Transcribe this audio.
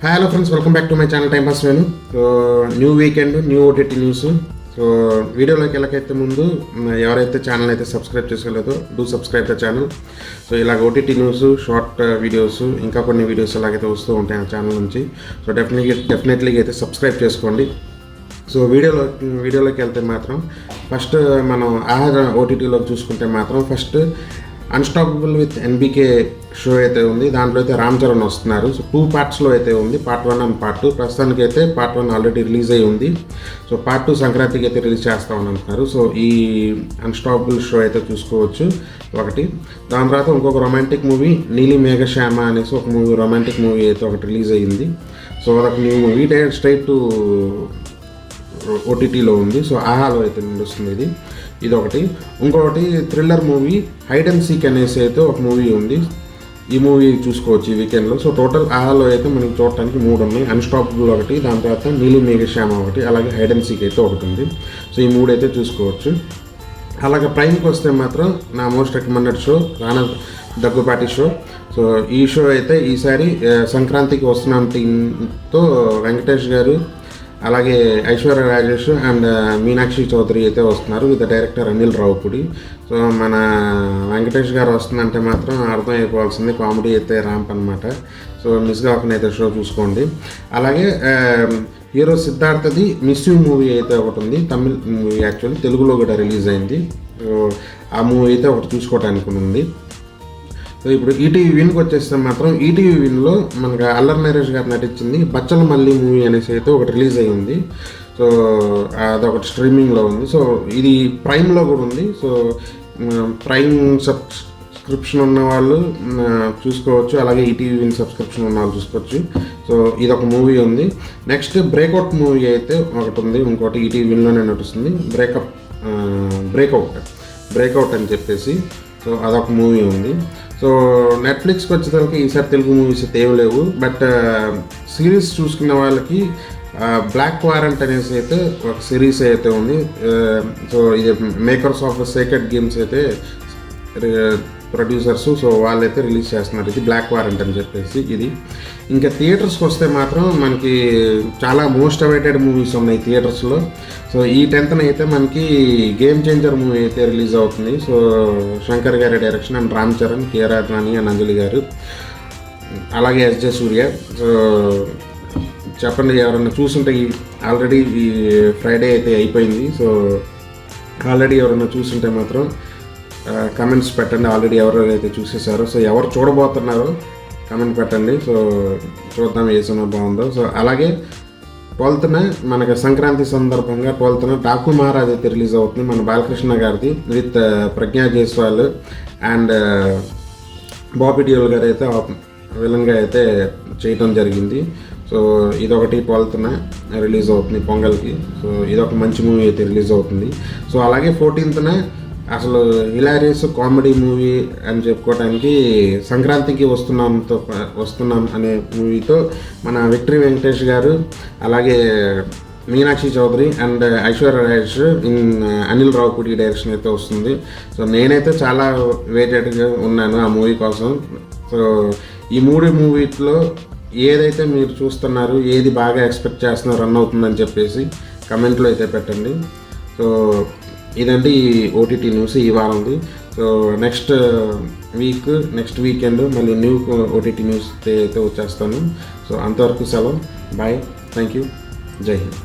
Hello friends, welcome back to my channel time pass Venu. So new weekend, new OTT news. So వీడియోలోకి వెళ్ళకైతే ముందు ఎవరైతే channel అయితే subscribe చేసుకోలేదో do subscribe the channel. So ఇలాగ OTT news, short videos, ఇంకా కొన్ని వీడియోస్ ఎలాగైతే వస్తూ ఉంటాయి ఆ ఛానల్ నుంచి. సో డెఫినెట్లీగా అయితే సబ్స్క్రైబ్ చేసుకోండి. సో వీడియోలోకి వెళ్తే మాత్రం ఫస్ట్ మనం ఆహా ఓటీటీలో చూసుకుంటే మాత్రం first unstoppable with NBK show అయితే ఉంది. దాంట్లో అయితే రామ్ చరణ్ వస్తున్నారు. సో 2 పార్ట్స్లో అయితే ఉంది, పార్ట్ 1 అండ్ పార్ట్ 2. ప్రస్తుతానికి అయితే పార్ట్ 1 ఆల్రెడీ రిలీజ్ అయ్యి ఉంది. సో పార్ట్ 2 సంక్రాంతికి అయితే రిలీజ్ చేస్తామని అంటున్నారు. సో ఈ అన్స్టాపబుల్ షో అయితే చూసుకోవచ్చు ఒకటి. దాని తర్వాత ఇంకొక రొమాంటిక్ మూవీ నీలి మేఘశ్యామ అనేసి ఒక మూవీ, రొమాంటిక్ మూవీ అయితే ఒకటి రిలీజ్ అయ్యింది. సో అదొక న్యూ మూవీ, స్ట్రైట్ టు ఓటీటీలో ఉంది. సో ఆహాలో అయితే నడుస్తుంది ఇది ఒకటి. ఇంకొకటి thriller movie hide and seek అనేసి అయితే ఒక మూవీ ఉంది. ఈ మూవీ చూసుకోవచ్చు ఈ వీకెండ్లో. సో టోటల్ ఆహాలో అయితే మనకి చూడటానికి 3 ఉన్నాయి. అన్స్టాపబుల్ ఒకటి, దాని తర్వాత నీలి మేఘశ్యామ ఒకటి, అలాగే హైడ్ అండ్ సీక్ అయితే ఒకటి ఉంది. సో ఈ 3 అయితే చూసుకోవచ్చు. అలాగే ప్రైమ్కి వస్తే మాత్రం నా మోస్ట్ రికమెండెడ్ షో రానా దగ్గుపాటి షో. సో ఈ షో అయితే ఈసారి సంక్రాంతికి వస్తున్నాం టీంతో వెంకటేష్ గారు, అలాగే ఐశ్వర్య రాజేష్ అండ్ మీనాక్షి చౌదరి అయితే వస్తున్నారు with director Anil Ravipudi. So మన వెంకటేష్ గారు వస్తుందంటే మాత్రం అర్థం అయిపోవాల్సింది కామెడీ అయితే ర్యాంప్ అనమాట. సో మిస్ కాకుండా అయితే షో చూసుకోండి. అలాగే హీరో సిద్ధార్థది మిస్ యూ మూవీ అయితే ఒకటి ఉంది, తమిళ్ మూవీ, యాక్చువల్లీ తెలుగులో కూడా రిలీజ్ అయింది. సో ఆ మూవీ అయితే ఒకటి చూసుకోవడానికి ఉంది. సో ఇప్పుడు ఈటీవీ విన్కి వచ్చేస్తే మాత్రం ఈటీవీ విన్లో మనకు అల్లరి నరేష్ గారు నటించింది బచ్చల మల్లి మూవీ అనేసి అయితే ఒకటి రిలీజ్ అయ్యి ఉంది. సో అదొకటి స్ట్రీమింగ్లో ఉంది. సో ఇది ప్రైమ్లో కూడా ఉంది. సో ప్రైమ్ సబ్స్క్రిప్షన్ ఉన్న వాళ్ళు చూసుకోవచ్చు, అలాగే ఈటీవీ విన్ సబ్స్క్రిప్షన్ ఉన్న వాళ్ళు చూసుకోవచ్చు. సో ఇదొక మూవీ ఉంది. నెక్స్ట్ బ్రేక్అవుట్ మూవీ అయితే ఒకటి ఉంది, ఇంకోటి ఈటీవీ విన్లోనే నడుస్తుంది, బ్రేక్అవుట్ అని చెప్పేసి. సో అదొక మూవీ ఉంది. సో నెట్ఫ్లిక్స్కి వచ్చేసరికి ఈసారి తెలుగు మూవీస్ అయితే ఏం లేవు. బట్ సిరీస్ చూసుకున్న వాళ్ళకి బ్లాక్ వారెంట్ అనేసి అయితే ఒక సిరీస్ అయితే ఉంది. సో ఇది మేకర్స్ ఆఫ్ సేక్రెడ్ గేమ్స్ అయితే ప్రొడ్యూసర్స్. సో వాళ్ళైతే రిలీజ్ చేస్తున్నారు ఇది బ్లాక్ వారెంట్ అని చెప్పేసి. ఇది ఇంకా థియేటర్స్కి వస్తే మాత్రం మనకి చాలా మోస్ట్ అవైటెడ్ మూవీస్ ఉన్నాయి థియేటర్స్లో. సో ఈ 10th అయితే మనకి గేమ్ చేంజర్ మూవీ అయితే రిలీజ్ అవుతుంది. సో శంకర్ గారి direction and Ram Charan, Kiara Advani and Anjali గారు, అలాగే ఎస్జే సూర్య. సో చెప్పండి, ఎవరన్నా చూసుంటే ఆల్రెడీ ఈ ఫ్రైడే అయితే అయిపోయింది. సో ఆల్రెడీ ఎవరన్నా చూసుంటే మాత్రం కమెంట్స్ పెట్టండి, ఆల్రెడీ ఎవరైతే చూసేసారో. సో ఎవరు చూడబోతున్నారో కమెంట్ పెట్టండి. సో చూద్దాం ఏ సినిమా బాగుందో. సో అలాగే 12th మనకి సంక్రాంతి సందర్భంగా 12th డాకు మహారాజ్ అయితే రిలీజ్ అవుతుంది, మన బాలకృష్ణ గారిది విత్ ప్రజ్ఞా జైస్వాల్ అండ్ బాబీ డియోల్ గారు అయితే విలన్గా అయితే చేయటం జరిగింది. సో ఇదొకటి 12th రిలీజ్ అవుతుంది పొంగల్కి. సో ఇదొక మంచి మూవీ అయితే రిలీజ్ అవుతుంది. సో అలాగే 14th అసలు హిలారియస్ కామెడీ మూవీ అని చెప్పుకోవడానికి సంక్రాంతికి వస్తున్నాం అనే మూవీతో మన విక్టరీ వెంకటేష్ గారు, అలాగే Meenakshi Chaudhary and Aishwarya Rajesh in Anil Ravipudi direction అయితే వస్తుంది. సో నేనైతే చాలా వెయిటెడ్గా ఉన్నాను ఆ మూవీ కోసం. సో ఈ 3 మూవీలో ఏదైతే మీరు చూస్తున్నారు, ఏది బాగా ఎక్స్పెక్ట్ చేస్తున్నారు, రన్ అవుతుందని చెప్పేసి కమెంట్లో అయితే పెట్టండి. సో ఇదండి ఈ ఓటీటీ న్యూస్ ఈ వారంది. సో నెక్స్ట్ వీకెండ్ మళ్ళీ న్యూ ఓటీటీ న్యూస్ అయితే వచ్చేస్తాను. సో అంతవరకు సెలవు, బాయ్, థ్యాంక్ యూ, జై హింద్.